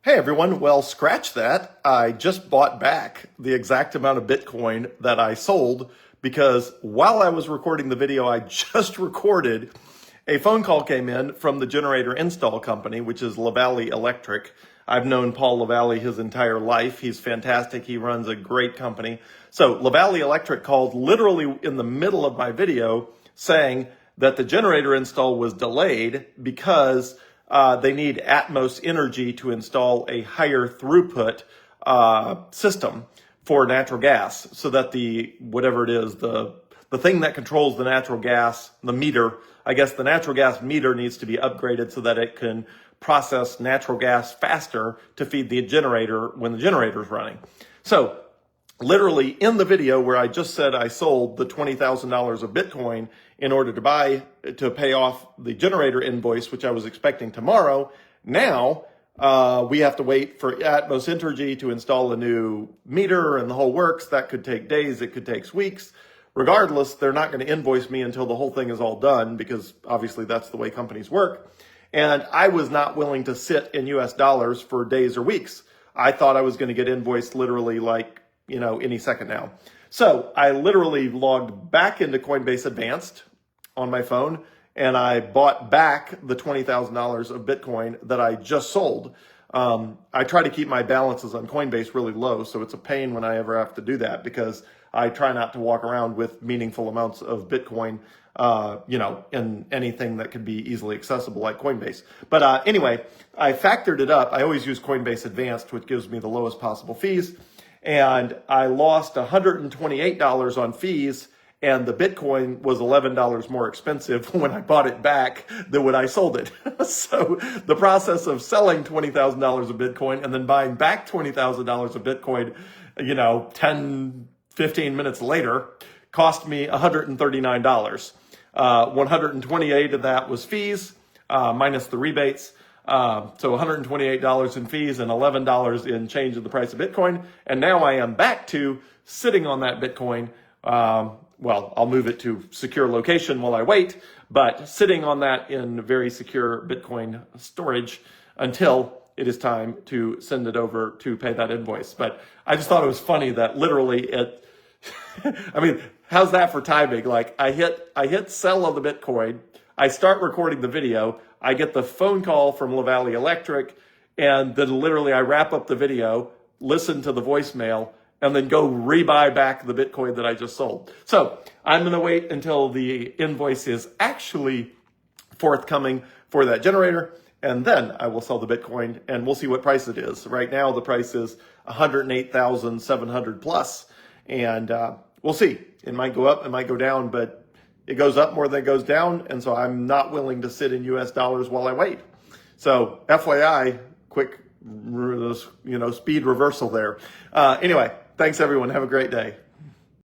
Hey everyone, well, scratch that. I just bought back the exact amount of Bitcoin that I sold because while I was recording the video I just recorded, a phone call came in from the generator install company, which is Lavalley Electric. I've known Paul Lavalley his entire life. He's fantastic. He runs a great company. So Lavalley Electric called literally in the middle of my video saying that the generator install was delayed because they need Atmos Energy to install a higher throughput system for natural gas, so that the whatever it is, the thing that controls the natural gas, the meter, I guess the natural gas meter needs to be upgraded so that it can process natural gas faster to feed the generator when the generator is running. So literally in the video where I just said I sold the $20,000 of Bitcoin in order to pay off the generator invoice, which I was expecting tomorrow, now we have to wait for Atmos Energy to install a new meter and the whole works. That could take days, it could take weeks. Regardless, they're not going to invoice me until the whole thing is all done, because obviously that's the way companies work. And I was not willing to sit in US dollars for days or weeks. I thought I was going to get invoiced literally like, any second now. So I literally logged back into Coinbase Advanced on my phone and I bought back the $20,000 of Bitcoin that I just sold. I try to keep my balances on Coinbase really low, so it's a pain when I ever have to do that, because I try not to walk around with meaningful amounts of Bitcoin, in anything that could be easily accessible like Coinbase. But anyway, I factored it up. I always use Coinbase Advanced, which gives me the lowest possible fees. And I lost $128 on fees, and the Bitcoin was $11 more expensive when I bought it back than when I sold it. So the process of selling $20,000 of Bitcoin and then buying back $20,000 of Bitcoin, 10, 15 minutes later, cost me $139. 128 of that was fees, minus the rebates. So $128 in fees and $11 in change of the price of Bitcoin. And now I am back to sitting on that Bitcoin. I'll move it to secure location while I wait, but sitting on that in very secure Bitcoin storage until it is time to send it over to pay that invoice. But I just thought it was funny that literally how's that for timing? Like I hit sell on the Bitcoin. I start recording the video. I get the phone call from Lavalley Electric, and then literally I wrap up the video, listen to the voicemail, and then go rebuy back the Bitcoin that I just sold. So I'm going to wait until the invoice is actually forthcoming for that generator, and then I will sell the Bitcoin, and we'll see what price it is. Right now, the price is 108,700 plus, and we'll see. It might go up, it might go down, but it goes up more than it goes down, and so I'm not willing to sit in US dollars while I wait. So FYI, quick, speed reversal there. Anyway, thanks everyone. Have a great day.